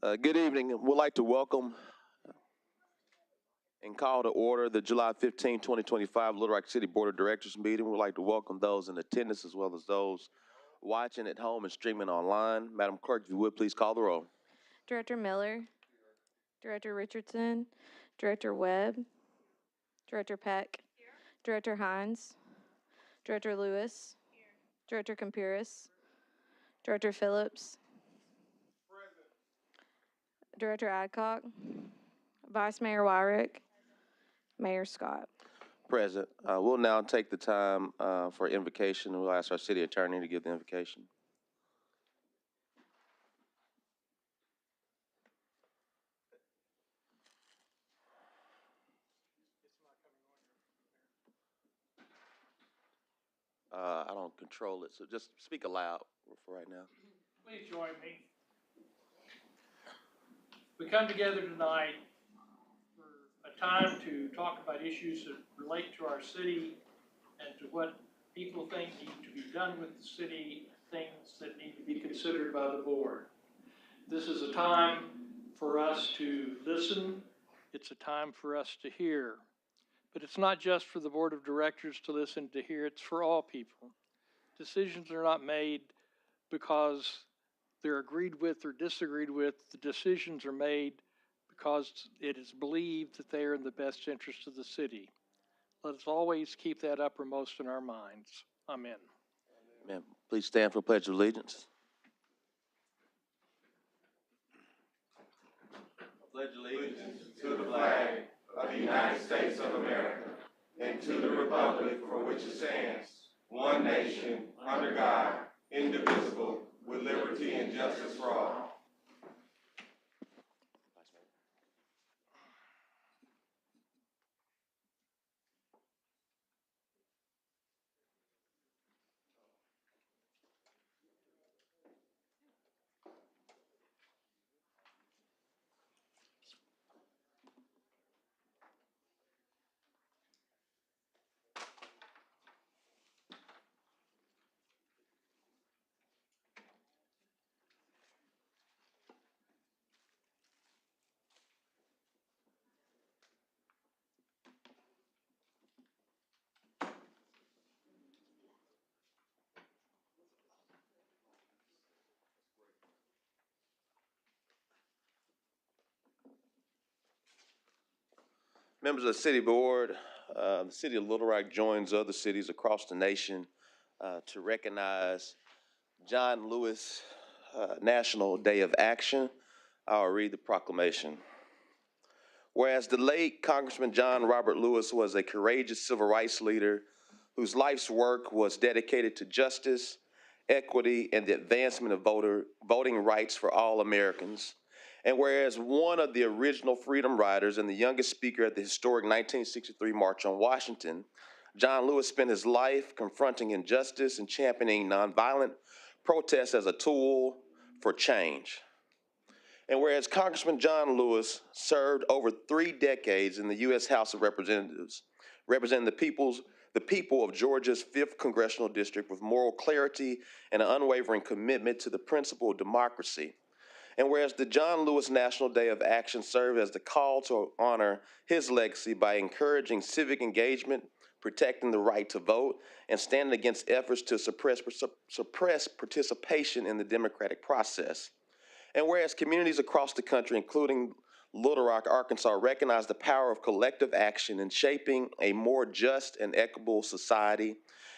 Good evening. We'd like to welcome and call to order the July 15, 2025 Little Rock City Board of Directors meeting. We'd like to welcome those in attendance as well as those watching at home and streaming online. Madam Clerk, if you would please call the roll. Director Miller, Director Richardson, Director Webb, Director Peck, Director Hines, Director Lewis, Director Campiris, Director Phillips, Director Adcock, Vice Mayor Wyrick, Mayor Scott. Present. We'll now take the time for invocation. We'll ask our city attorney to give the invocation. I don't control it, so just speak aloud for right now. Please join me. We come together tonight for a time to talk about issues that relate to our city and to what people think need to be done with the city, things that need to be considered by the board. This is a time for us to listen. It's a time for us to hear. But it's not just for the board of directors to listen, to hear. It's for all people. Decisions are not made because they're agreed with or disagreed with. The decisions are made because it is believed that they are in the best interest of the city. Let us always keep that uppermost in our minds. Amen. Amen. Please stand for Pledge of Allegiance. Pledge allegiance to the flag of the United States of America and to the republic for which it stands, one nation, under God, indivisible, with liberty and justice for all. Members of the City Board, the City of Little Rock joins other cities across the nation to recognize John Lewis National Day of Action. I'll read the proclamation. Whereas the late Congressman John Robert Lewis was a courageous civil rights leader whose life's work was dedicated to justice, equity, and the advancement of voting rights for all Americans. And whereas one of the original freedom riders and the youngest speaker at the historic 1963 March on Washington, John Lewis spent his life confronting injustice and championing nonviolent protests as a tool for change. And whereas Congressman John Lewis served over 3 decades in the U.S. House of Representatives, representing the people of Georgia's 5th Congressional District with moral clarity and an unwavering commitment to the principle of democracy. And whereas the John Lewis National Day of Action served as the call to honor his legacy by encouraging civic engagement, protecting the right to vote, and standing against efforts to suppress participation in the democratic process. And whereas communities across the country, including Little Rock, Arkansas, recognize the power of collective action in shaping a more just and equitable society,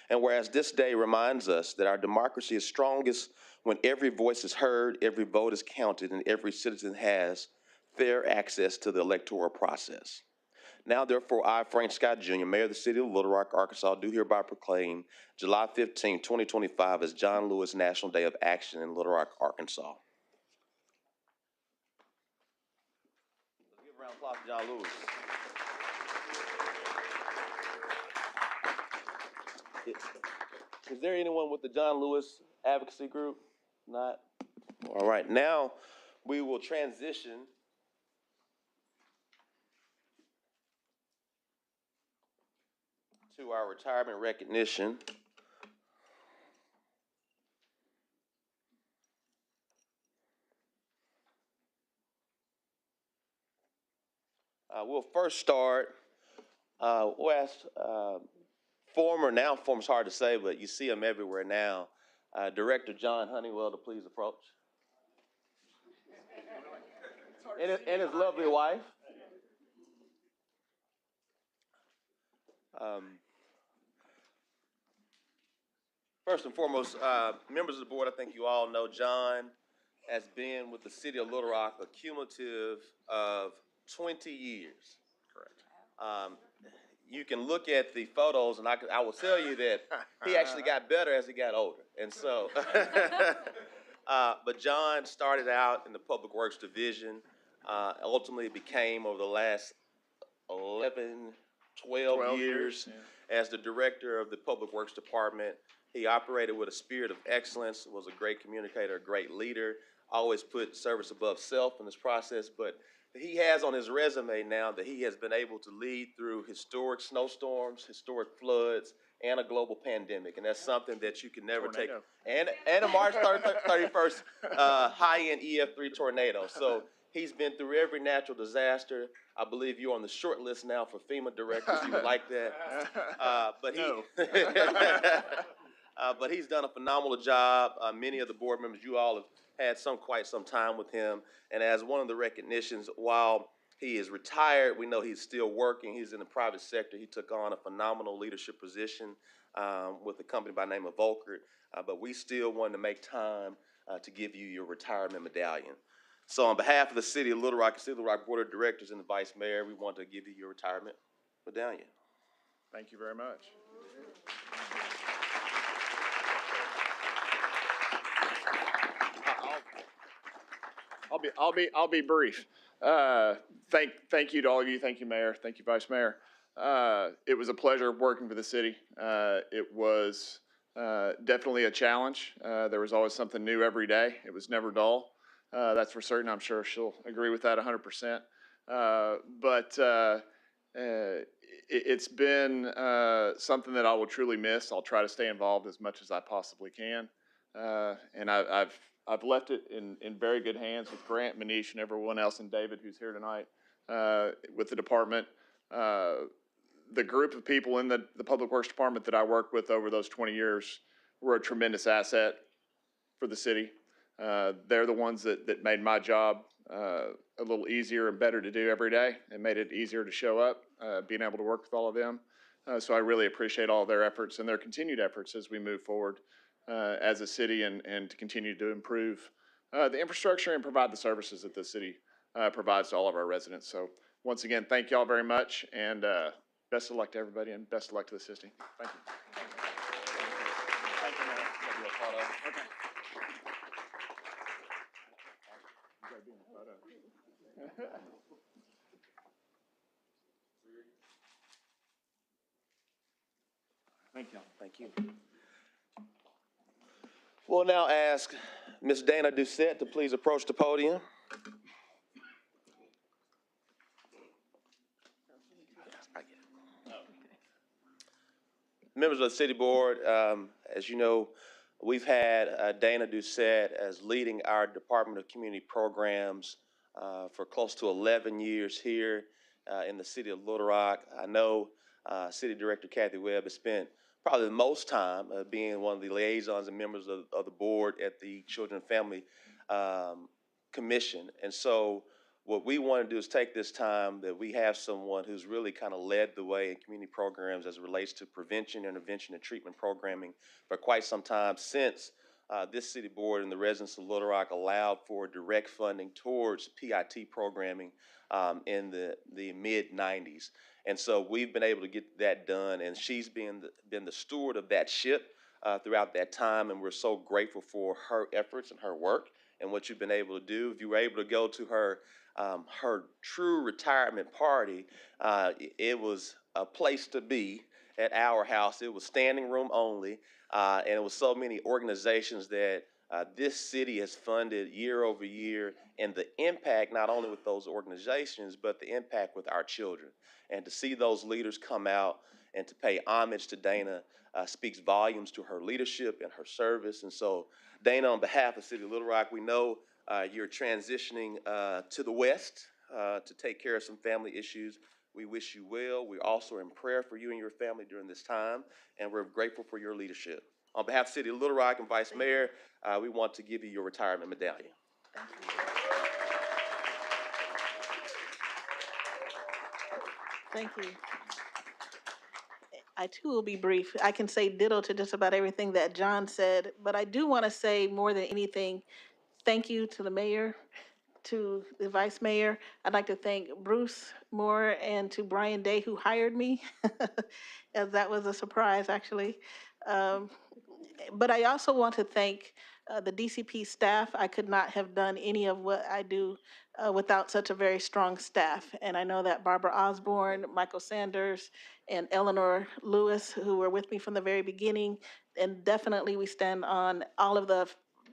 and whereas this day reminds us that our democracy is strongest when every voice is heard, every vote is counted, and every citizen has fair access to the electoral process. Now, therefore, I, Frank Scott Jr., Mayor of the City of Little Rock, Arkansas, do hereby proclaim July 15, 2025 as John Lewis National Day of Action in Little Rock, Arkansas. Let's give a round of applause to John Lewis. Is there anyone with the John Lewis Advocacy Group? Not? All right, now we will transition to our retirement recognition. We'll first start. We'll ask former's hard to say, but you see him everywhere now. Director John Honeywell to please approach. And his lovely wife. First and foremost, members of the board, I think you all know John has been with the city of Little Rock a cumulative of 20 years. Correct. You can look at the photos, and I will tell you that he actually got better as he got older. And so, but John started out in the Public Works Division, ultimately became over the last 11, 12 years as the director of the Public Works Department. He operated with a spirit of excellence, was a great communicator, a great leader, always put service above self in this process, but he has on his resume now that he has been able to lead through historic snowstorms, historic floods, and a global pandemic, and that's something that you can never take. And a March 31st high-end EF3 tornado. So he's been through every natural disaster. I believe you're on the short list now for FEMA directors. You would like that. But he's done a phenomenal job. Many of the board members, you all have had quite some time with him. And as one of the recognitions, while he is retired, we know he's still working. He's in the private sector. He took on a phenomenal leadership position with a company by the name of Volkert. But we still wanted to make time to give you your retirement medallion. So on behalf of the City of Little Rock, the City of Little Rock Board of Directors and the Vice Mayor, we want to give you your retirement medallion. Thank you very much. I'll be brief. Thank you to all of you. Thank you, Mayor. Thank you, Vice Mayor. It was a pleasure working for the city. It was definitely a challenge. There was always something new every day. It was never dull. That's for certain. I'm sure she'll agree with that 100%. It's been something that I will truly miss. I'll try to stay involved as much as I possibly can. And I've left it in very good hands with Grant, Manish, and everyone else, and David, who's here tonight, with the department. The group of people in the Public Works Department that I worked with over those 20 years were a tremendous asset for the city. They're the ones that made my job a little easier and better to do every day, and made it easier to show up, being able to work with all of them. So I really appreciate all their efforts and their continued efforts as we move forward as a city and to continue to improve the infrastructure and provide the services that the city provides to all of our residents. So once again, thank you all very much, and best of luck to everybody, and best of luck to the city. Thank you. Thank you, man. Okay. Thank you. Thank you. We'll now ask Ms. Dana Doucette to please approach the podium. Members of the City Board, as you know, we've had Dana Doucette as leading our Department of Community Programs for close to 11 years here in the City of Little Rock. I know City Director Kathy Webb has spent probably the most time being one of the liaisons and members of the board at the Children and Family Commission. And so what we want to do is take this time that we have someone who's really kind of led the way in community programs as it relates to prevention, intervention, and treatment programming for quite some time, since this city board and the residents of Little Rock allowed for direct funding towards PIT programming in the mid-90s. And so we've been able to get that done, and she's been the steward of that ship throughout that time, and we're so grateful for her efforts and her work and what you've been able to do. If you were able to go to her true retirement party, it was a place to be at our house. It was standing room only, and it was so many organizations that this city has funded year over year, and the impact not only with those organizations, but the impact with our children. And to see those leaders come out and to pay homage to Dana speaks volumes to her leadership and her service. And so, Dana, on behalf of the City of Little Rock, we know you're transitioning to the West to take care of some family issues. We wish you well. We're also in prayer for you and your family during this time, and we're grateful for your leadership. On behalf of the City of Little Rock and Vice Mayor, we want to give you your retirement medallion. Thank you. I too will be brief. I can say ditto to just about everything that John said, but I do want to say more than anything, thank you to the mayor, to the vice mayor. I'd like to thank Bruce Moore and to Brian Day who hired me, as that was a surprise actually. Um, but I also want to thank the DCP staff. I could not have done any of what I do without such a very strong staff. And I know that Barbara Osborne, Michael Sanders, and Eleanor Lewis, who were with me from the very beginning, and definitely we stand on all of the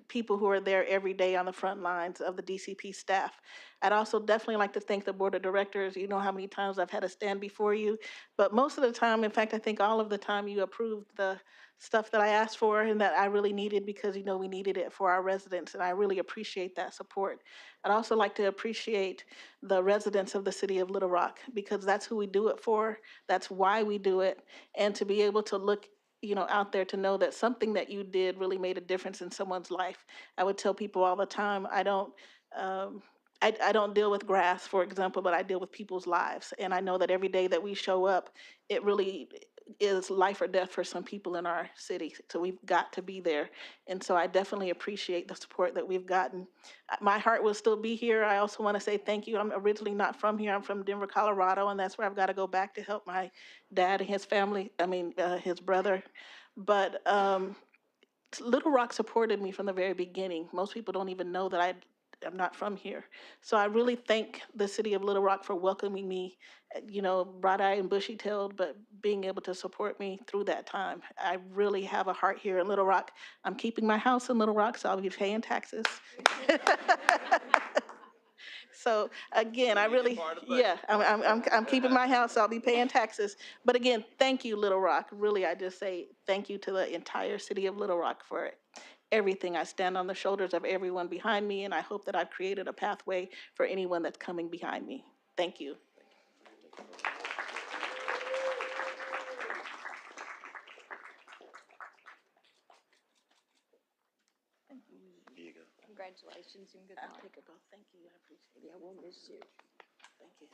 people who are there every day on the front lines of the DCP staff. I'd also definitely like to thank the board of directors. You know how many times I've had to stand before you, but most of the time, in fact, I think all of the time, you approved the stuff that I asked for and that I really needed because, you know, we needed it for our residents, and I really appreciate that support. I'd also like to appreciate the residents of the city of Little Rock because that's who we do it for, that's why we do it, and to be able to look, you know, out there to know that something that you did really made a difference in someone's life. I would tell people all the time, um, I don't deal with grass, for example, but I deal with people's lives. And I know that every day that we show up, it really is life or death for some people in our city. So we've got to be there. And so I definitely appreciate the support that we've gotten. My heart will still be here. I also want to say thank you. I'm originally not from here. I'm from Denver, Colorado, and that's where I've got to go back to help my dad and his family, his brother. But Little Rock supported me from the very beginning. Most people don't even know that I'm not from here. So I really thank the city of Little Rock for welcoming me, you know, bright-eyed and bushy-tailed, but being able to support me through that time. I really have a heart here in Little Rock. I'm keeping my house in Little Rock, so I'll be paying taxes. So again, I'm keeping my house, so I'll be paying taxes. But again, thank you, Little Rock. Really, I just say thank you to the entire city of Little Rock for everything. I stand on the shoulders of everyone behind me, and I hope that I've created a pathway for anyone that's coming behind me. Thank you. Here you go. Congratulations and good I'll luck. take it both. Thank you. I appreciate it. Yeah, we'll miss you. Thank you.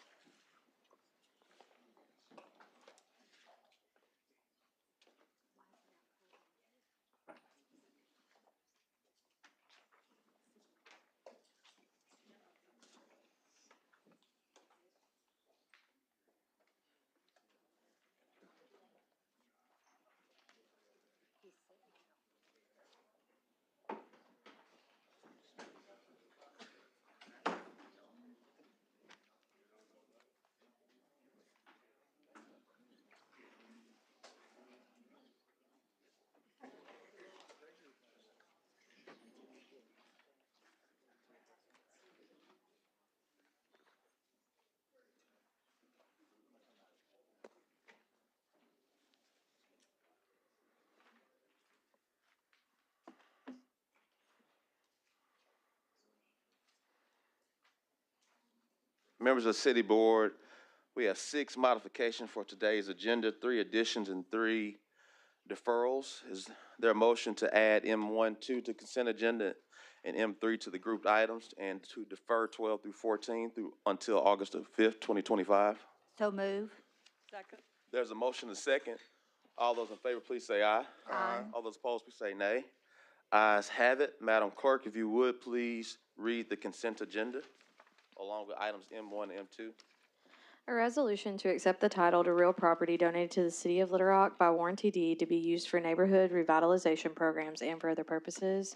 Members of the City Board, we have 6 modifications for today's agenda, 3 additions and 3 deferrals. Is there a motion to add M1-2 to consent agenda and M3 to the grouped items and to defer 12 through 14 until August the 5th, 2025? So move. Second. There's a motion and a second. All those in favor, please say aye. Aye. All those opposed, please say nay. Ayes have it. Madam Clerk, if you would, please read the consent agenda along with items M1 and M2. A resolution to accept the title to real property donated to the City of Little Rock by warranty deed to be used for neighborhood revitalization programs and for other purposes.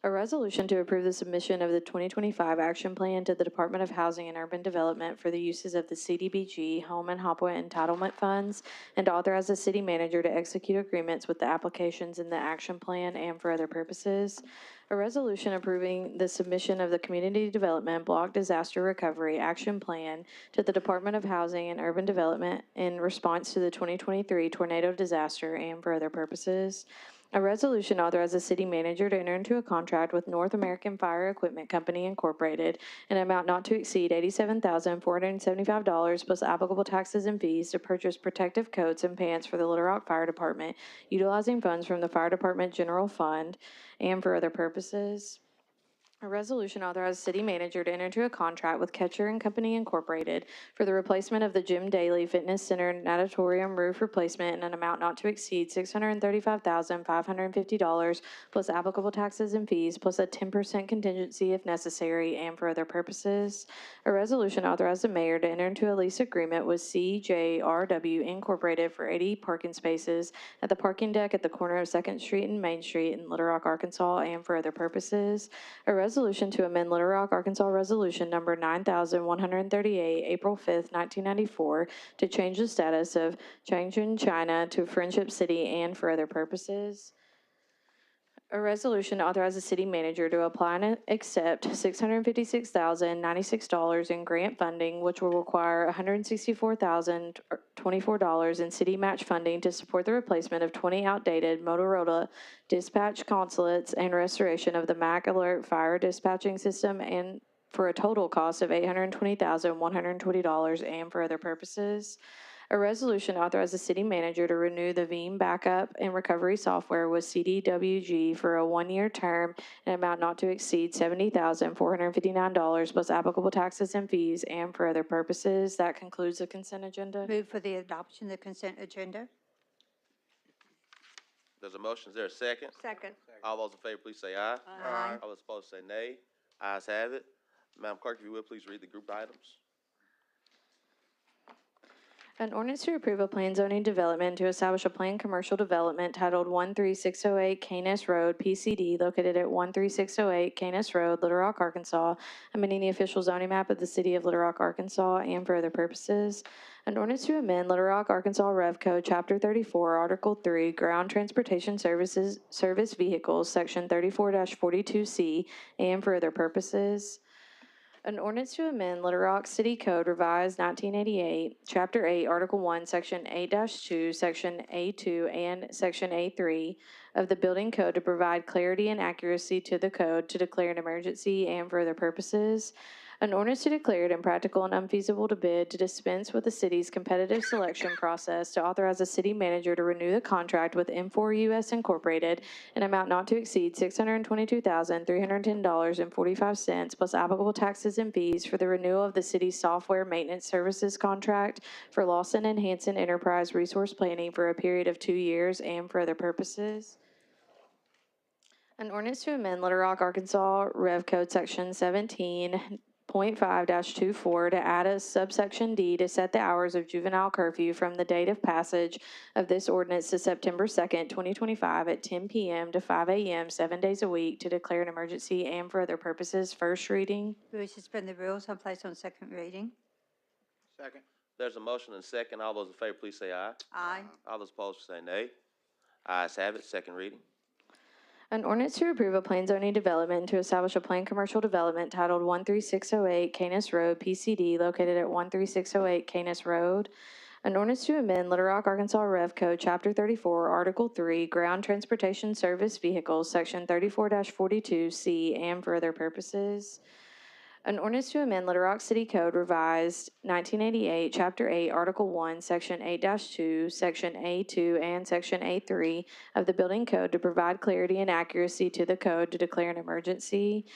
A resolution to approve the submission of the 2025 action plan to the Department of Housing and Urban Development for the uses of the CDBG Home and HOPWA entitlement funds and to authorize the city manager to execute agreements with the applications in the action plan and for other purposes. A resolution approving the submission of the Community Development Block Disaster Recovery Action Plan to the Department of Housing and Urban Development in response to the 2023 tornado disaster and for other purposes. A resolution authorizes the city manager to enter into a contract with North American Fire Equipment Company Incorporated in an amount not to exceed $87,475 plus applicable taxes and fees to purchase protective coats and pants for the Little Rock Fire Department, utilizing funds from the Fire Department General Fund and for other purposes. A resolution authorizes city manager to enter into a contract with Ketcher and Company Incorporated for the replacement of the Jim Daly Fitness Center natatorium roof replacement in an amount not to exceed $635,550 plus applicable taxes and fees plus a 10% contingency if necessary and for other purposes. A resolution authorizes the mayor to enter into a lease agreement with CJRW Incorporated for 80 parking spaces at the parking deck at the corner of 2nd Street and Main Street in Little Rock, Arkansas, and for other purposes. A resolution to amend Little Rock, Arkansas Resolution Number 9138, April 5th, 1994, to change the status of Changchun, China to Friendship City and for other purposes. A resolution authorizes the city manager to apply and accept $656,096 in grant funding, which will require $164,024 in city match funding to support the replacement of 20 outdated Motorola dispatch consulates and restoration of the Mac Alert fire dispatching system, and for a total cost of $820,120 and for other purposes. A resolution authorizes the city manager to renew the Veeam backup and recovery software with CDWG for a one-year term in an amount not to exceed $70,459 plus applicable taxes and fees and for other purposes. That concludes the consent agenda. Move for the adoption of the consent agenda. There's a motion. Is there a second? Second. All those in favor, please say aye. Aye. All those opposed say nay. Ayes have it. Madam Clerk, if you will, please read the group items. An ordinance to approve a plan zoning development to establish a planned commercial development titled 13608 Canis Road, PCD, located at 13608 Canis Road, Little Rock, Arkansas, amending the official zoning map of the city of Little Rock, Arkansas, and for other purposes. An ordinance to amend Little Rock, Arkansas Rev Code, Chapter 34, Article 3, Ground Transportation Service Vehicles, Section 34-42C, and for other purposes. An ordinance to amend Little Rock City Code Revised 1988, Chapter 8, Article 1, Section 8-2, Section A2, and Section A3 of the Building Code to provide clarity and accuracy to the code, to declare an emergency and for other purposes. An ordinance to declare it impractical and unfeasible to bid, to dispense with the city's competitive selection process, to authorize the city manager to renew the contract with M4US Incorporated in an amount not to exceed $622,310.45 plus applicable taxes and fees for the renewal of the city's software maintenance services contract for Lawson and Hanson Enterprise Resource Planning for a period of 2 years and for other purposes. An ordinance to amend Little Rock, Arkansas Rev Code Section 17.5-24 to add a subsection D to set the hours of juvenile curfew from the date of passage of this ordinance to September 2nd, 2025 at 10 p.m. to 5 a.m. 7 days a week, to declare an emergency and for other purposes. First reading. Move to suspend the rules and place on second reading. Second. There's a motion and a second. All those in favor, please say aye. Aye. All those opposed say nay. Ayes have it. Second reading. An ordinance to approve a plan zoning development to establish a planned commercial development titled 13608 Canis Road, PCD, located at 13608 Canis Road. An ordinance to amend Little Rock, Arkansas Rev Code, Chapter 34, Article 3, Ground Transportation Service Vehicles, Section 34-42C, and for other purposes. An ordinance to amend Little Rock City Code Revised 1988, Chapter 8, Article 1, Section 8-2, Section A2, and Section A3 of the Building Code to provide clarity and accuracy to the code, to declare an emergency.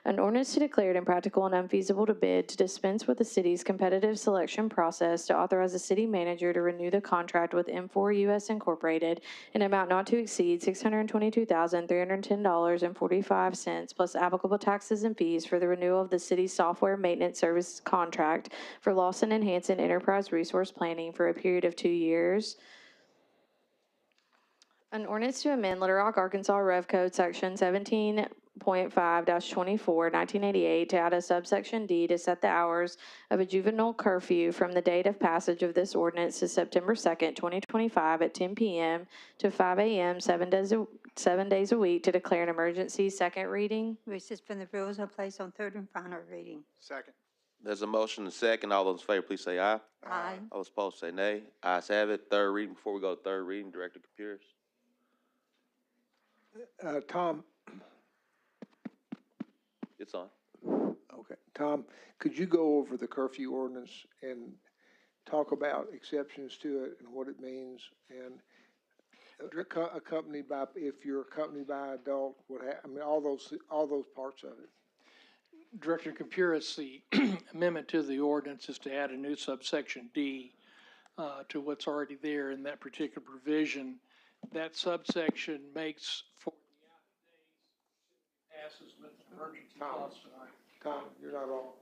An ordinance to declare it impractical and unfeasible to bid, to dispense with the city's competitive selection process, to authorize the city manager to renew the contract with M4US Incorporated in an amount not to exceed $622,310.45 plus applicable taxes and fees for the renewal of the city's software maintenance service contract for Lawson and Hanson Enterprise Resource Planning for a period of 2 years. An ordinance to amend Little Rock, Arkansas Rev Code Section 17.5-24, 1988, to add a subsection D to set the hours of a juvenile curfew from the date of passage of this ordinance to September 2nd, 2025 at 10 p.m. to 5 a.m. 7 days a week, to declare an emergency. Second reading. Move to suspend the rules and place on third and final reading. Second. There's a motion and a second. All those in favor, please say aye. Aye. All those opposed say nay. Ayes have it. Third reading. Before we go to third reading, Director Capers. Tom, It's on. okay, Tom, could you go over the curfew ordinance and talk about exceptions to it and what it means? And accompanied by, if you're accompanied by an adult, I mean, all those parts of it. Director Compurus, the amendment to the ordinance is to add a new subsection D to what's already there in that particular provision. That subsection makes for the out days passes with an emergency clause tonight. Tom, you're not on.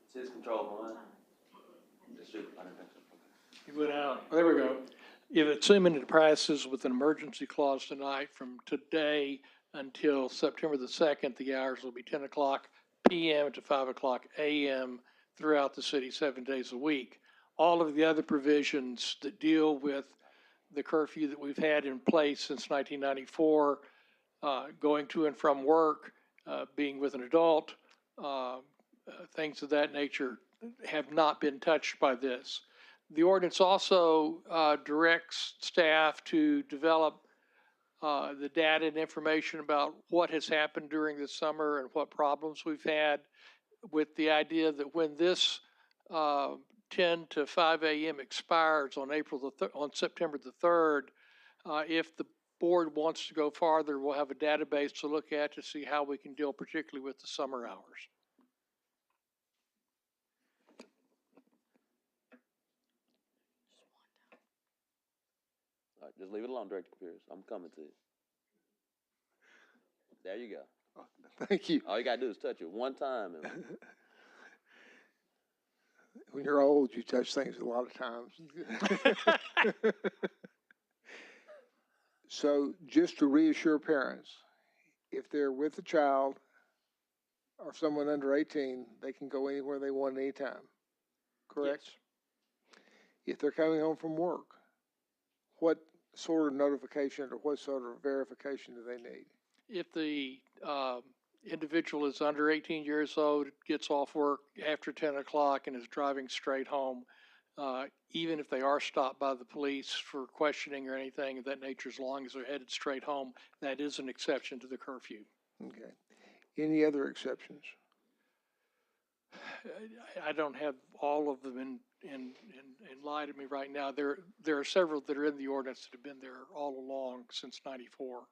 It's his control, Line. It should, I don't think so. Okay. He went out. There we go. If assuming it passes with an emergency clause tonight, from today until September the 2nd, the hours will be 10 o'clock PM to 5 o'clock AM throughout the city, 7 days a week. All of the other provisions that deal with the curfew that we've had in place since 1994, going to and from work, being with an adult, things of that nature have not been touched by this. The ordinance also directs staff to develop the data and information about what has happened during the summer and what problems we've had, with the idea that when this 10 to 5 a.m. expires on on September the 3rd, if the board wants to go farther, we'll have a database to look at to see how we can deal particularly with the summer hours. All right, just leave it alone, Director Pierce. I'm coming to you. There you go. Thank you. All you gotta do is touch it one time. And When you're old, you touch things a lot of times. So just to reassure parents, if they're with a child or someone under 18, they can go anywhere they want anytime, correct? Yes. If they're coming home from work, what sort of notification or what sort of verification do they need? If the individual is under 18 years old, gets off work after 10 o'clock and is driving straight home, even if they are stopped by the police for questioning or anything of that nature, as long as they're headed straight home, that is an exception to the curfew. Okay. Any other exceptions? I don't have all of them in light of me right now. There are several that are in the ordinance that have been there all along since '94.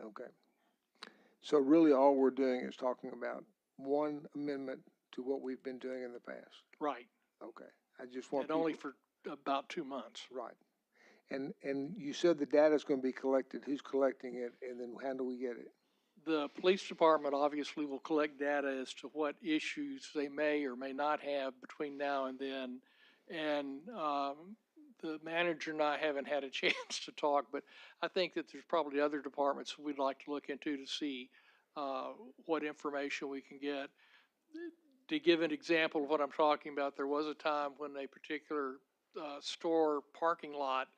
Okay. So really all we're doing is talking about one amendment to what we've been doing in the past. Right. Okay. I just want And only for about 2 months. right. And you said the data is going to be collected. Who's collecting it, and then how do we get it? The police department obviously will collect data as to what issues they may or may not have between now and then. And the manager and I haven't had a chance to talk, but I think that there's probably other departments we'd like to look into to see what information we can get. To give an example of what I'm talking about, there was a time when a particular store parking lot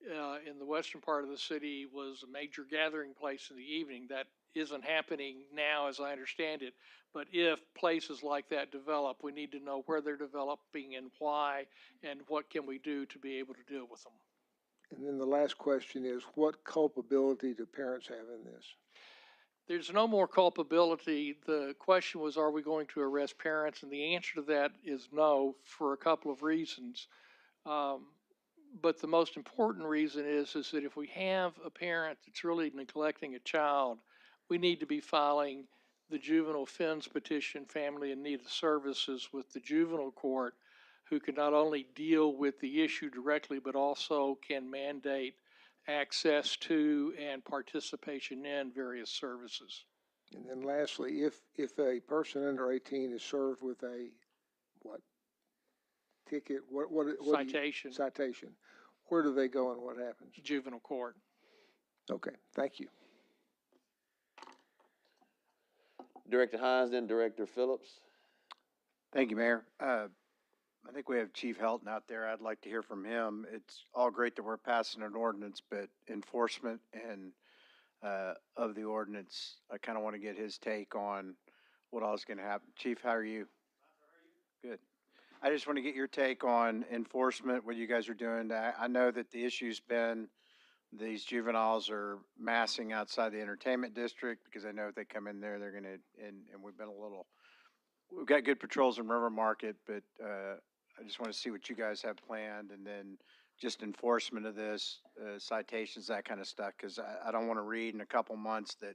in the western part of the city was a major gathering place in the evening. That isn't happening now, as I understand it. But if places like that develop, we need to know where they're developing and why, and what can we do to be able to deal with them. And then the last question is, what culpability do parents have in this? There's no more culpability. The question was, are we going to arrest parents? And the answer to that is no, for a couple of reasons. But the most important reason is that if we have a parent that's really neglecting a child, we need to be filing the juvenile offense petition, family in need of services, with the juvenile court, who can not only deal with the issue directly, but also can mandate access to and participation in various services. And then lastly, if a person under 18 is served with a what ticket, what Citation. Citation, where do they go and what happens? Juvenile court. Okay, thank you. Director Hines, then Director Phillips. Thank you, Mayor. I think we have Chief Helton out there. I'd like to hear from him. It's all great that we're passing an ordinance, but enforcement and of the ordinance, I kind of want to get his take on what all is going to happen. Chief, how are you? Good. I just want to get your take on enforcement, what you guys are doing. I know that the issue's been these juveniles are massing outside the entertainment district because I know if they come in there, they're going to, and we've got good patrols in River Market, but I just want to see what you guys have planned and then just enforcement of this, citations, that kind of stuff, because I don't want to read in a couple months that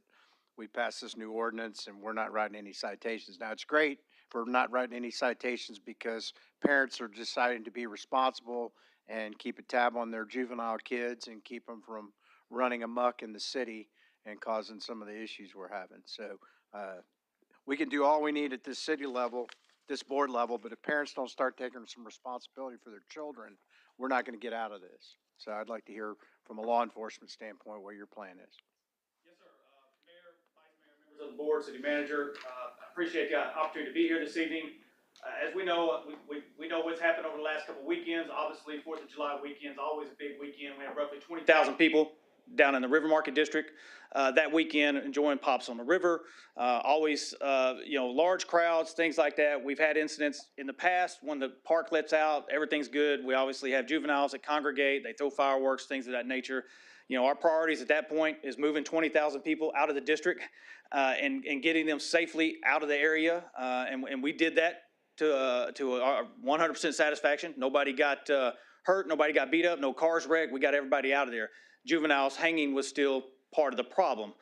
we passed this new ordinance and we're not writing any citations. Now, it's great if we're not writing any citations because parents are deciding to be responsible and keep a tab on their juvenile kids and keep them from running amok in the city and causing some of the issues we're having. So we can do all we need at this city level, this board level, but if parents don't start taking some responsibility for their children, we're not going to get out of this. So I'd like to hear from a law enforcement standpoint what your plan is. Yes, sir. Mayor, Vice Mayor, members of the board, City Manager, I appreciate the opportunity to be here this evening. As we know, we know what's happened over the last couple of weekends. Obviously, 4th of July weekend's always a big weekend. We have roughly 20,000 people down in the River Market District that weekend enjoying Pops on the River. Always, large crowds, things like that. We've had incidents in the past when the park lets out, everything's good. We obviously have juveniles that congregate, they throw fireworks, things of that nature. Our priorities at that point is moving 20,000 people out of the district and getting them safely out of the area. And we did that to our 100% satisfaction. Nobody got hurt, nobody got beat up, no cars wrecked. We got everybody out of there. Juveniles hanging was still part of the problem.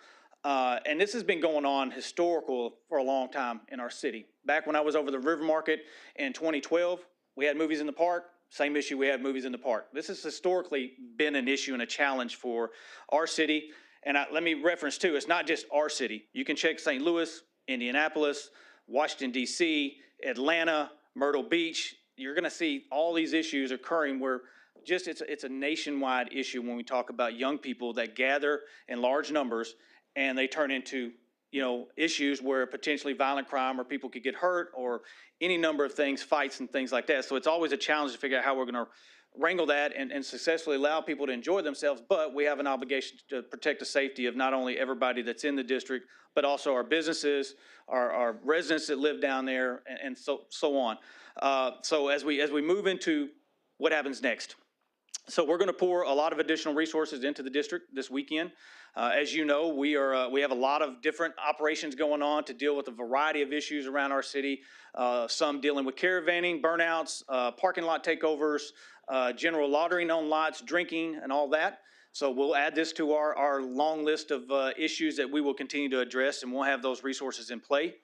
And this has been going on historical for a long time in our city. Back when I was over the River Market in 2012, we had movies in the park. Same issue, we had movies in the park. This has historically been an issue and a challenge for our city. And let me reference too, it's not just our city. You can check St. Louis, Indianapolis, Washington, D.C., Atlanta, Myrtle Beach. You're going to see all these issues occurring where just it's a nationwide issue when we talk about young people that gather in large numbers and they turn into issues where potentially violent crime or people could get hurt or any number of things, fights and things like that. So it's always a challenge to figure out how we're going to wrangle that and successfully allow people to enjoy themselves. But we have an obligation to protect the safety of not only everybody that's in the district, but also our businesses, our residents that live down there, and so on. So as we move into what happens next. So we're going to pour a lot of additional resources into the district this weekend. As you know, we have a lot of different operations going on to deal with a variety of issues around our city. Some dealing with caravanning, burnouts, parking lot takeovers, general loitering on lots, drinking, and all that. So we'll add this to our long list of issues that we will continue to address, and we'll have those resources in play.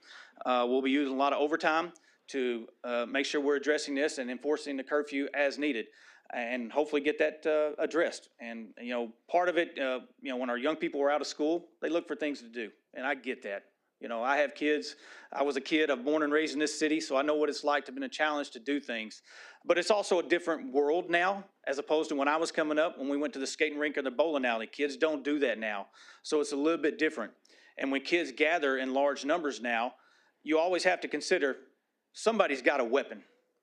We'll be using a lot of overtime to make sure we're addressing this and enforcing the curfew as needed, and hopefully get that addressed. And, part of it, when our young people are out of school, they look for things to do. And I get that. I have kids. I was a kid. I'm born and raised in this city, so I know what it's like to be a challenge to do things. But it's also a different world now, as opposed to when I was coming up, when we went to the skating rink or the bowling alley. Kids don't do that now. So it's a little bit different. And when kids gather in large numbers now, you always have to consider somebody's got a weapon.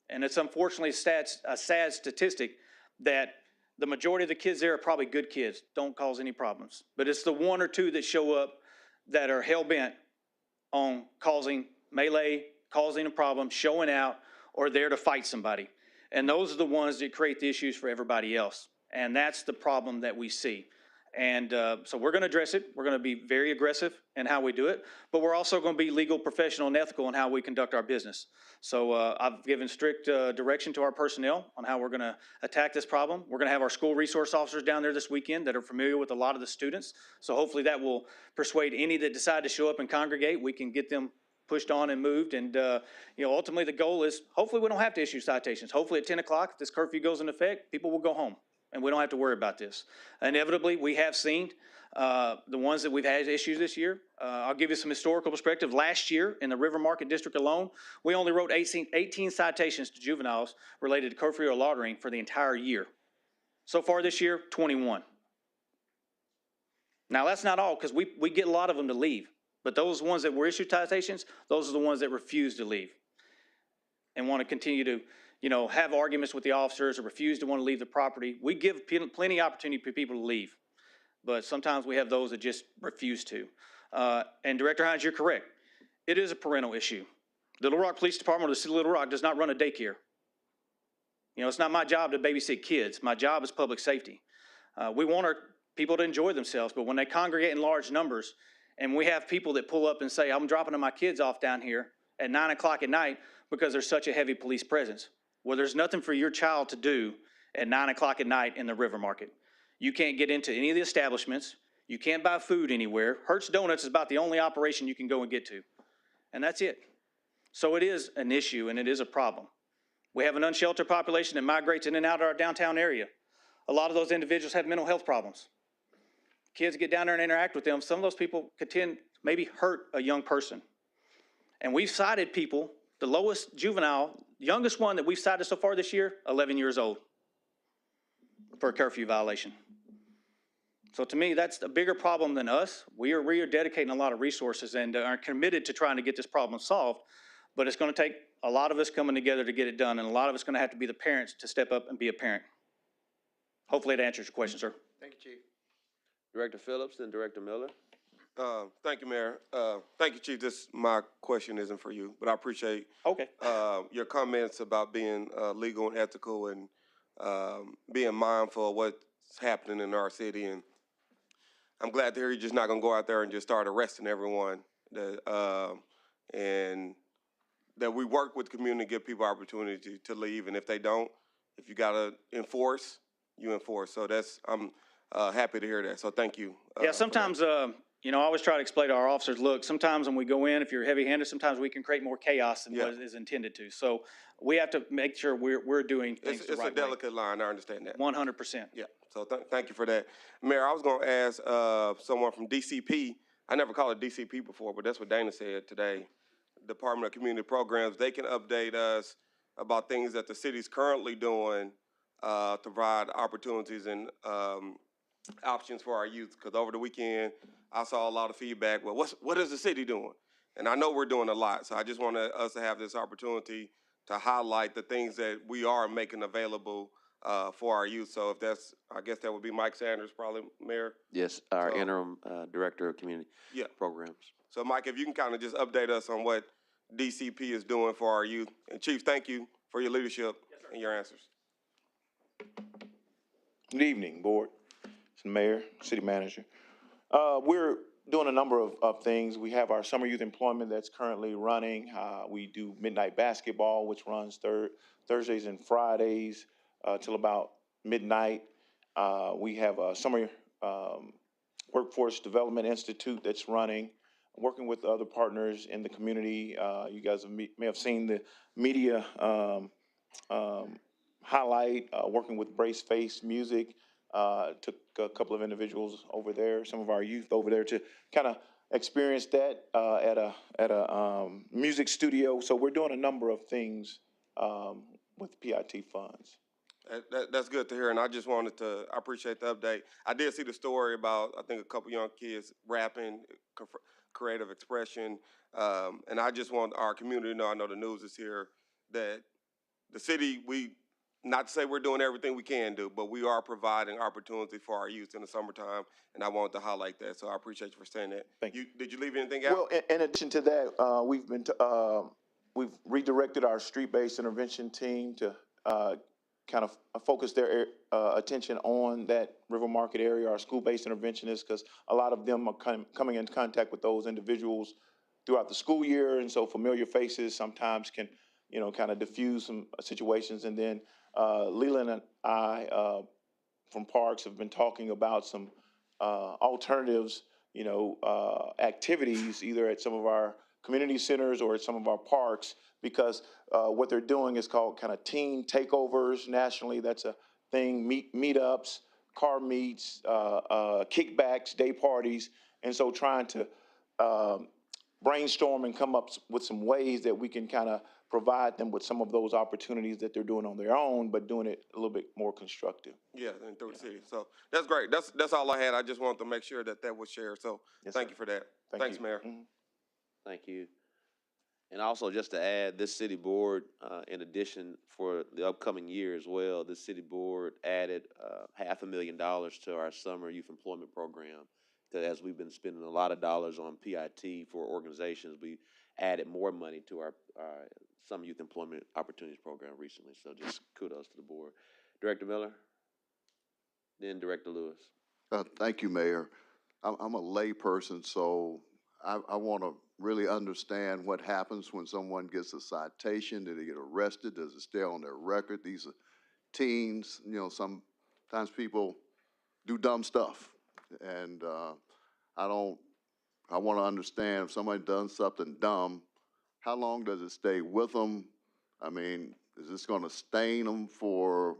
And it's unfortunately a sad statistic that the majority of the kids there are probably good kids, don't cause any problems. But it's the one or two that show up that are hell-bent on causing melee, causing a problem, showing out, or there to fight somebody. And those are the ones that create the issues for everybody else. And that's the problem that we see. And so we're going to address it. We're going to be very aggressive in how we do it, but we're also going to be legal, professional, and ethical in how we conduct our business. So I've given strict direction to our personnel on how we're going to attack this problem. We're going to have our school resource officers down there this weekend that are familiar with a lot of the students. So hopefully that will persuade any that decide to show up and congregate. We can get them pushed on and moved. And, ultimately the goal is hopefully we don't have to issue citations. Hopefully at 10 o'clock, if this curfew goes into effect, people will go home. And we don't have to worry about this. Inevitably, we have seen the ones that we've had issues this year. I'll give you some historical perspective. Last year, in the River Market District alone, we only wrote 18 citations to juveniles related to curfew or loitering for the entire year. So far this year, 21. Now, that's not all, because we get a lot of them to leave. But those ones that were issued citations, those are the ones that refuse to leave and want to continue to have arguments with the officers or refuse to want to leave the property. We give plenty of opportunity for people to leave, but sometimes we have those that just refuse to. And Director Hines, you're correct. It is a parental issue. The Little Rock Police Department or the City of Little Rock does not run a daycare. You know, it's not my job to babysit kids. My job is public safety. We want our people to enjoy themselves, but when they congregate in large numbers and we have people that pull up and say, I'm dropping my kids off down here at 9 o'clock at night because there's such a heavy police presence. Well, there's nothing for your child to do at 9 o'clock at night in the River Market. You can't get into any of the establishments. You can't buy food anywhere. Hertz Donuts is about the only operation you can go and get to. And that's it. So it is an issue and it is a problem. We have an unsheltered population that migrates in and out of our downtown area. A lot of those individuals have mental health problems. Kids get down there and interact with them. Some of those people could maybe hurt a young person. And we've cited people, the lowest juvenile, youngest one that we've cited so far this year, 11 years old, for a curfew violation. So to me, that's a bigger problem than us. We are dedicating a lot of resources and are committed to trying to get this problem solved, but it's going to take a lot of us coming together to get it done, and a lot of it's going to have to be the parents to step up and be a parent. Hopefully that answers your question, sir. Thank you, Chief. Director Phillips, then Director Miller. Thank you, Mayor. Thank you, Chief. My question isn't for you, but I appreciate your comments about being legal and ethical and being mindful of what's happening in our city. And I'm glad to hear you're just not going to go out there and just start arresting everyone. And that we work with the community, give people opportunity to leave. And if they don't, if you got to enforce, you enforce. So I'm happy to hear that. So thank you. Yeah, sometimes, you know, I always try to explain to our officers, look, sometimes when we go in, if you're heavy-handed, sometimes we can create more chaos than what is intended to. So we have to make sure we're doing things the right way. It's a delicate line. I understand that. 100%. Yeah. So thank you for that. Mayor, I was going to ask someone from DCP. I never called it DCP before, but that's what Dana said today. Department of Community Programs. They can update us about things that the city's currently doing to provide opportunities and options for our youth. Because over the weekend, I saw a lot of feedback. Well, what is the city doing? And I know we're doing a lot. So I just want us to have this opportunity to highlight the things that we are making available for our youth. So if I guess that would be Mike Sanders, probably, Mayor. Yes, our interim Director of Community Programs. So Mike, if you can kind of just update us on what DCP is doing for our youth. And Chief, thank you for your leadership and your answers. Good evening, Board, Mayor, City Manager. We're doing a number of things. We have our summer youth employment that's currently running. We do midnight basketball, which runs Thursdays and Fridays till about midnight. We have a summer Workforce Development Institute that's running, working with other partners in the community. You guys may have seen the media highlight, working with Brace Face Music. Took a couple of individuals over there, some of our youth over there, to kind of experience that at a music studio. So we're doing a number of things with PIT funds. That's good to hear, and I just wanted I appreciate the update. I did see the story about, I think, a couple young kids rapping, creative expression, and I just want our community to know, I know the news is here, that the city, not to say we're doing everything we can do, but we are providing opportunity for our youth in the summertime, and I wanted to highlight that, so I appreciate you for saying that. Thank you. Did you leave anything out? Well, in addition to that, we've redirected our street-based intervention team to kind of focus their attention on that River Market area, our school-based interventionists, because a lot of them are coming in contact with those individuals throughout the school year, and so familiar faces sometimes can, kind of diffuse some situations. And then Leland and I from Parks have been talking about some alternatives, activities, either at some of our community centers or at some of our parks, because what they're doing is called kind of teen takeovers nationally. That's a thing, meetups, car meets, kickbacks, day parties. And so trying to brainstorm and come up with some ways that we can kind of provide them with some of those opportunities that they're doing on their own, but doing it a little bit more constructive. Yeah, and through the city. So that's great. That's all I had. I just wanted to make sure that was shared. So thank you for that. Thanks, Mayor. Mm-hmm. Thank you. And also, just to add, this city board, in addition, for the upcoming year as well, this city board added $500,000 to our summer youth employment program. Because as we've been spending a lot of dollars on PIT for organizations, we added more money to our Summer Youth Employment Opportunities Program recently. So just kudos to the board. Director Miller, then Director Lewis. Thank you, Mayor. I'm a lay person, so I want to really understand what happens when someone gets a citation. Do they get arrested? Does it stay on their record? These are teens. You know, sometimes people do dumb stuff, and I want to understand if somebody done something dumb, how long does it stay with them? I mean, is this going to stain them for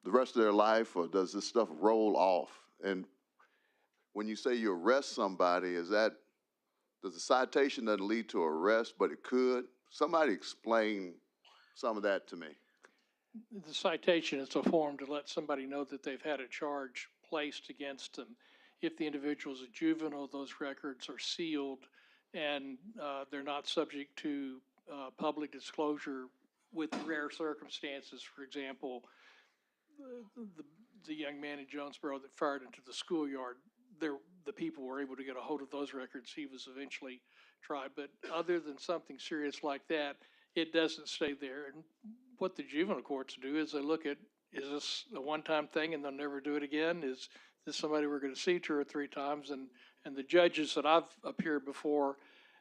the rest of their life, or does this stuff roll off? And when you say you arrest somebody, does the citation doesn't lead to arrest, but it could? Somebody explain some of that to me. The citation is a form to let somebody know that they've had a charge placed against them. If the individual is a juvenile, those records are sealed and they're not subject to public disclosure with rare circumstances. For example, the young man in Jonesboro that fired into the schoolyard, the people were able to get a hold of those records. He was eventually tried. But other than something serious like that, it doesn't stay there. And what the juvenile courts do is they look at, is this a one-time thing and they'll never do it again? Is this somebody we're going to see 2 or 3 times? And the judges that I've appeared before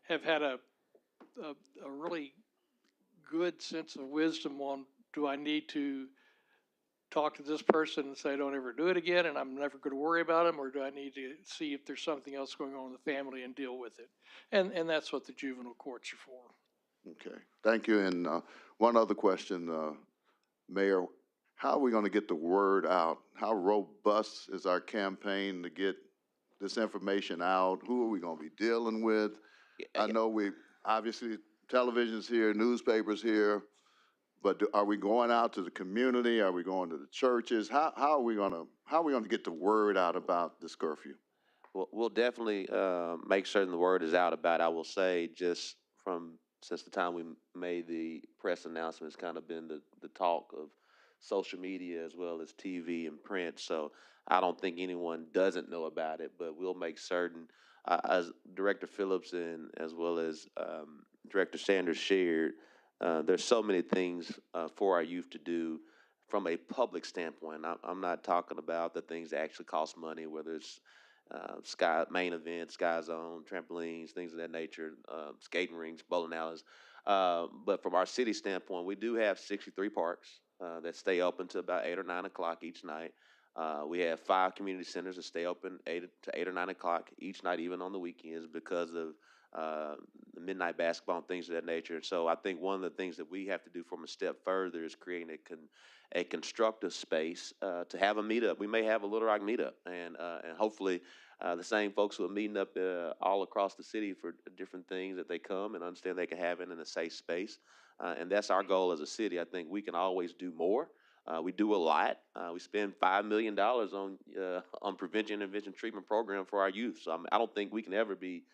have had a really good sense of wisdom on, do I need to talk to this person and say, don't ever do it again, and I'm never going to worry about them, or do I need to see if there's something else going on in the family and deal with it? And that's what the juvenile courts are for. Okay, thank you. And one other question, Mayor, how are we going to get the word out? How robust is our campaign to get this information out? Who are we going to be dealing with? I know obviously television's here, newspapers here, but are we going out to the community? Are we going to the churches? How are we gonna get the word out about this curfew? We'll definitely make certain the word is out about it. I will say, just since the time we made the press announcement, it's kind of been the talk of social media as well as TV and print. So I don't think anyone doesn't know about it, but we'll make certain, as Director Phillips and as well as Director Sanders shared, there's so many things for our youth to do from a public standpoint. I'm not talking about the things that actually cost money, whether it's main events, Sky Zone, trampolines, things of that nature, skating rinks, bowling alleys. But from our city standpoint, we do have 63 parks that stay open to about 8 or 9 o'clock each night. We have 5 community centers that stay open 8 or 9 o'clock each night, even on the weekends, because of the midnight basketball and things of that nature. And so I think one of the things that we have to do from a step further is creating a constructive space to have a meetup. We may have a Little Rock meetup, and hopefully the same folks who are meeting up all across the city for different things, that they come and understand they can have it in a safe space. And that's our goal as a city. I think we can always do more. We do a lot. We spend $5 million on prevention, intervention, treatment program for our youth. So I don't think we can ever be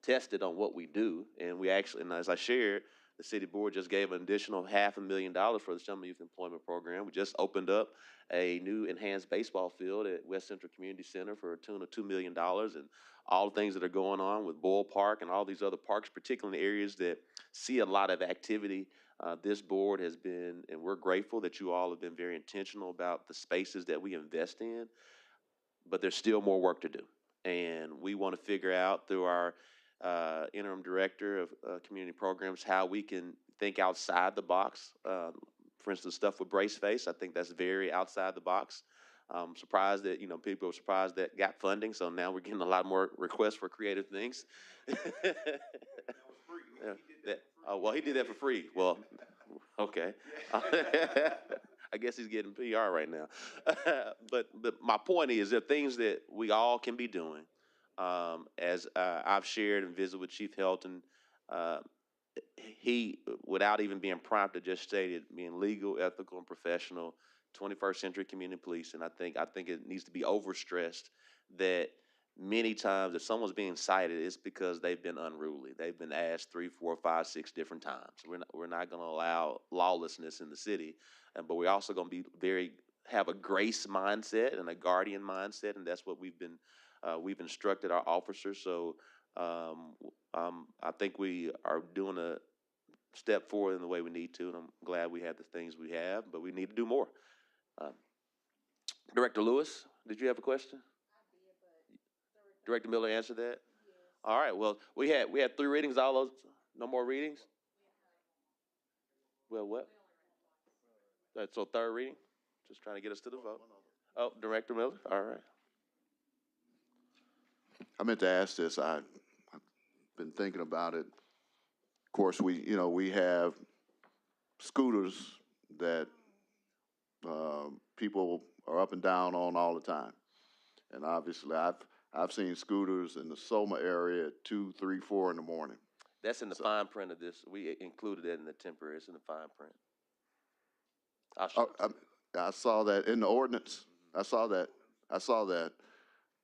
tested on what we do. And we actually, and as I shared, the city board just gave an additional $500,000 for the Summer Youth Employment Program. We just opened up a new enhanced baseball field at West Central Community Center for a tune of $2 million, and all the things that are going on with Boyle Park and all these other parks, particularly in the areas that see a lot of activity. This board has been, and we're grateful that you all have been very intentional about the spaces that we invest in, but there's still more work to do. And we want to figure out through our interim director of community programs how we can think outside the box. For instance, stuff with Brace Face, I think that's very outside the box. I'm surprised that, people are surprised that got funding, so now we're getting a lot more requests for creative things. Well, he did that for free. Well, okay. I guess he's getting PR right now. But my point is, there are things that we all can be doing. As I've shared and visited with Chief Helton, he, without even being prompted, just stated being legal, ethical, and professional, 21st century community police. And I think it needs to be overstressed that many times if someone's being cited, it's because they've been unruly. They've been asked 3, 4, 5, 6 different times. We're not going to allow lawlessness in the city, but we're also going to be have a grace mindset and a guardian mindset, and that's what we've instructed our officers. So I think we are doing step forward in the way we need to, and I'm glad we have the things we have, but we need to do more. Director Lewis, did you have a question? Director Miller answered that? All right, well, we had 3 readings, all those, no more readings? Well, what? So 3rd reading? Just trying to get us to the vote. Oh, Director Miller, all right. I meant to ask this. I've been thinking about it. Of course, we have scooters that people are up and down on all the time. And obviously, I've seen scooters in the Soma area at 2, 3, 4 in the morning. That's in the fine print of this. We included that in the temporary. It's in the fine print. I'll show it. I saw that in the ordinance. I saw that.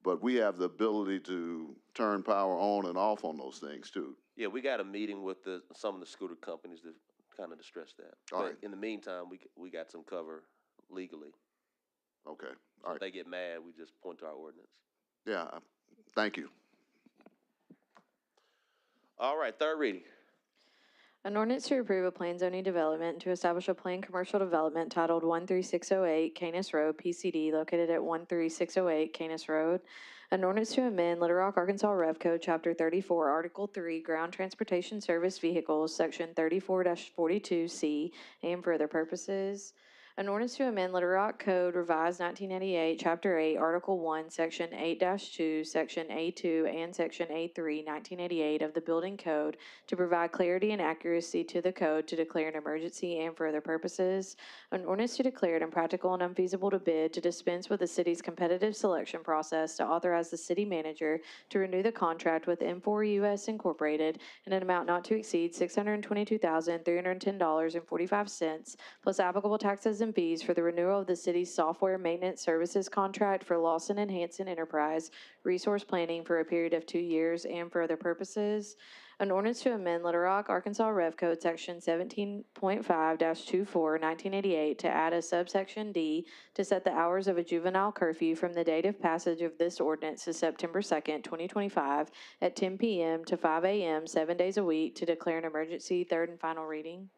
But we have the ability to turn power on and off on those things too. Yeah, we got a meeting with some of the scooter companies to kind of stress that. All But right. in the meantime, we got some cover legally. Okay. So All if right. they get mad, we just point to our ordinance. Yeah. Thank you. All right, 3rd reading. An ordinance to approve a plan zoning development and to establish a planned commercial development titled 13608 Canis Road, PCD, located at 13608 Canis Road. An ordinance to amend Little Rock, Arkansas Rev Code, Chapter 34, Article 3, Ground Transportation Service Vehicles, Section 34-42C, and for other purposes. An ordinance to amend Little Rock Code Revised 1998, Chapter 8, Article 1, Section 8-2, Section A2, and Section A3, 1988 of the Building Code to provide clarity and accuracy to the code, to declare an emergency and for other purposes. An ordinance to declare it impractical and unfeasible to bid, to dispense with the city's competitive selection process, to authorize the city manager to renew the contract with M4 US Incorporated in an amount not to exceed $622,310.45, plus applicable taxes and fees for the renewal of the city's software maintenance services contract for Lawson and Hanson Enterprise Resource Planning for a period of 2 years and for other purposes. An ordinance to amend Little Rock, Arkansas Rev Code Section 17.5-24, 1988 to add a subsection D to set the hours of a juvenile curfew from the date of passage of this ordinance to September 2nd, 2025 at 10 p.m. to 5 a.m. 7 days a week, to declare an emergency. 3rd and final reading.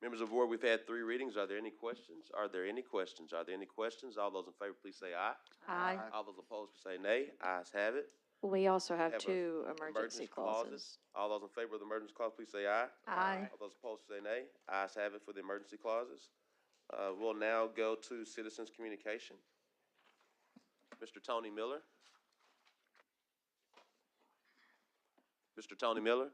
Members of the board, we've had 3 readings. Are there any questions? Are there any questions? Are there any questions? All those in favor, please say aye. Aye. All those opposed, please say nay. Ayes have it. We also have Have 2 emergency clauses. All those in favor of the emergency clause, please say aye. Aye. All those opposed, say nay. Ayes have it for the emergency clauses. We'll now go to citizens' communication. Mr. Tony Miller. Mr. Tony Miller.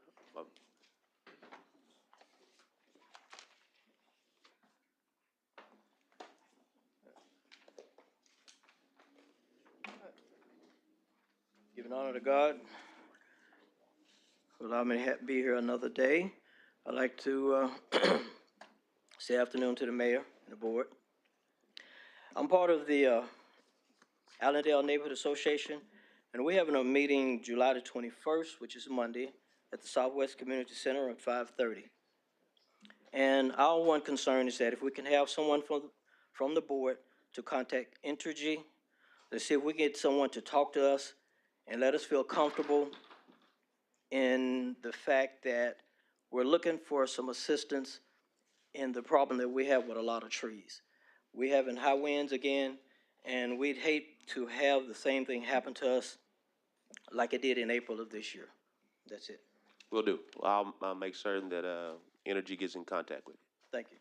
Giving honor to God, allow me to be here another day. I'd like to say afternoon to the mayor and the board. I'm part of the Allendale Neighborhood Association, and we're having a meeting July the 21st, which is Monday, at the Southwest Community Center at 5:30. And our one concern is that if we can have someone from the board to contact Entergy, to see if we get someone to talk to us and let us feel comfortable in the fact that we're looking for some assistance in the problem that we have with a lot of trees. We're having high winds again, and we'd hate to have the same thing happen to us like it did in April of this year. That's it. Will do. I'll make certain that Energy gets in contact with you. Thank you.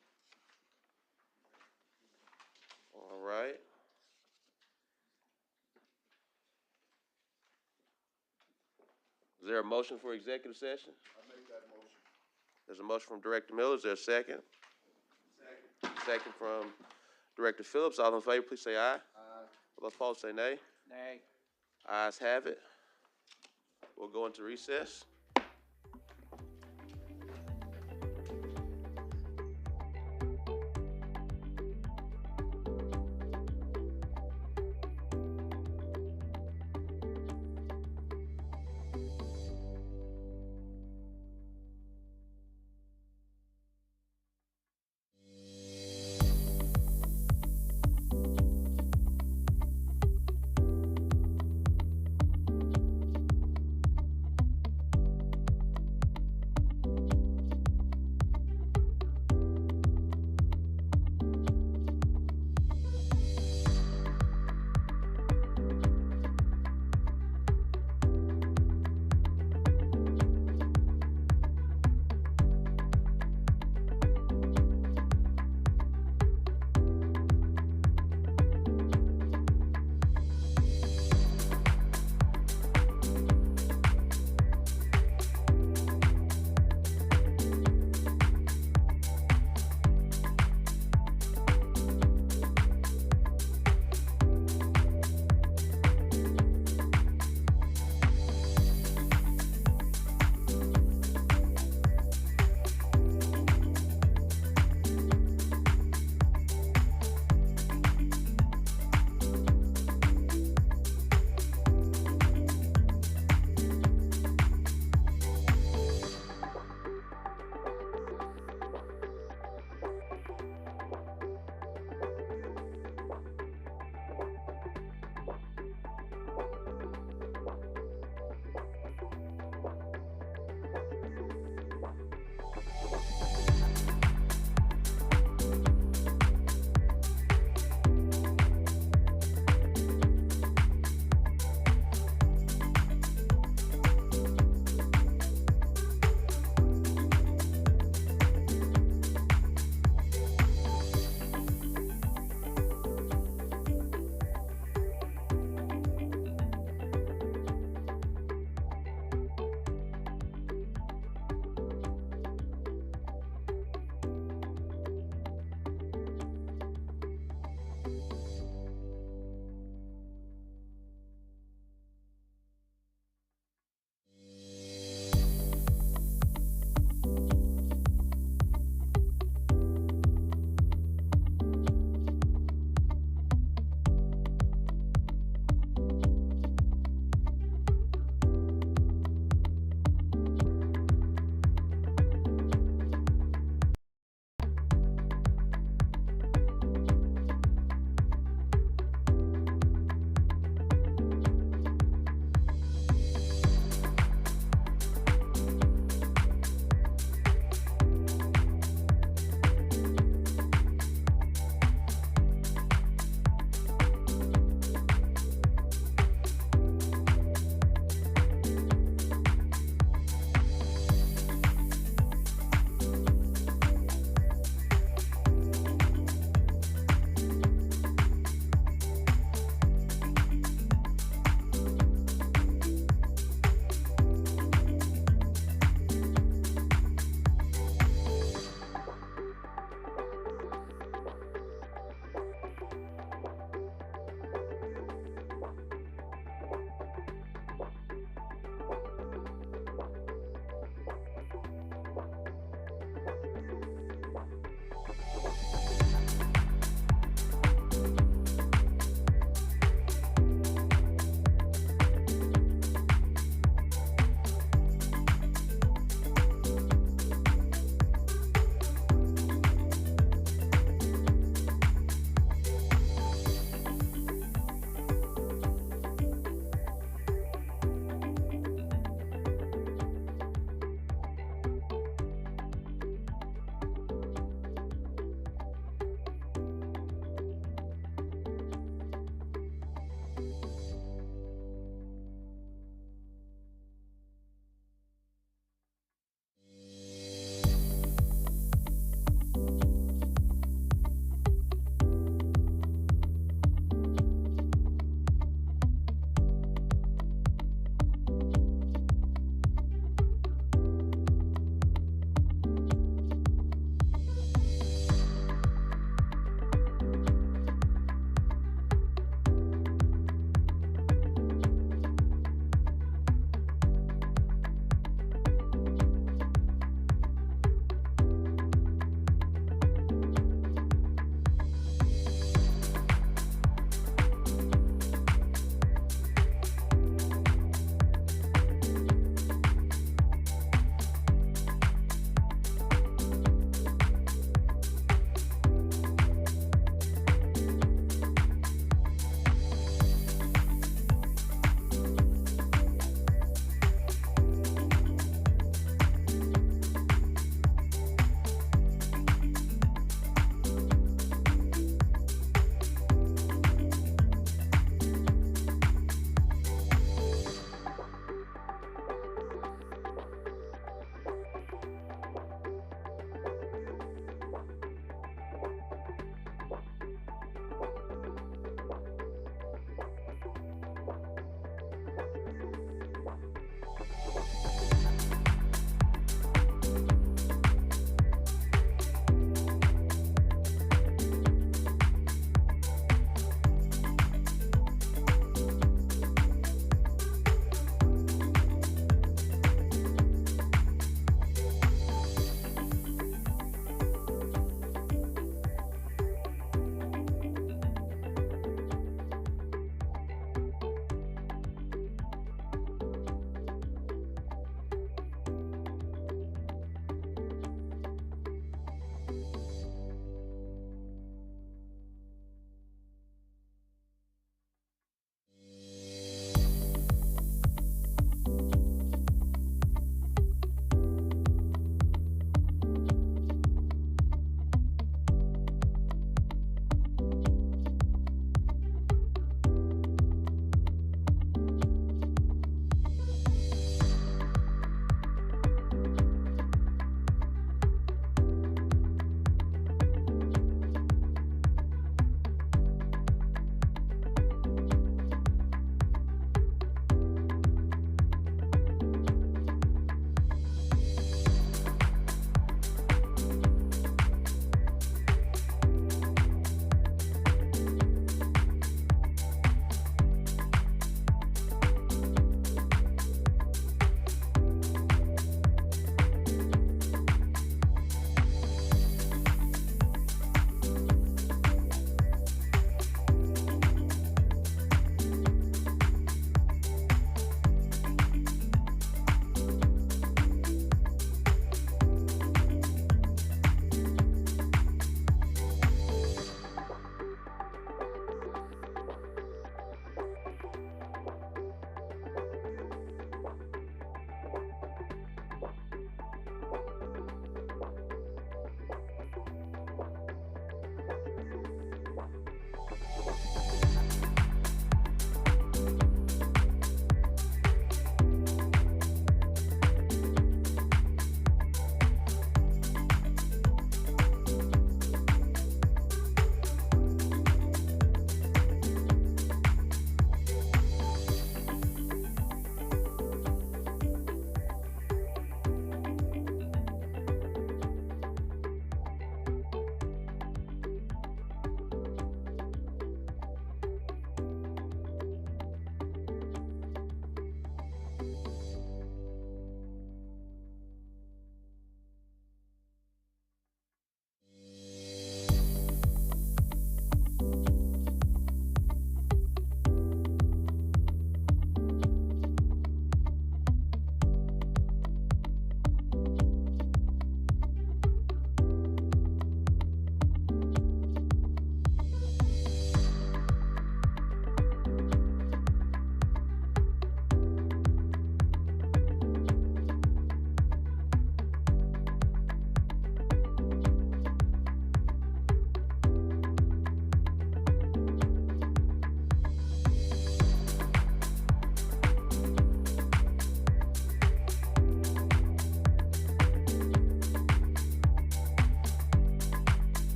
All right. Is there a motion for executive session? I make that motion. There's a motion from Director Miller. Is there a second? Second. Second from Director Phillips. All in favor, please say aye. Aye. All opposed, say nay. Nay. Ayes have it. We'll go into recess.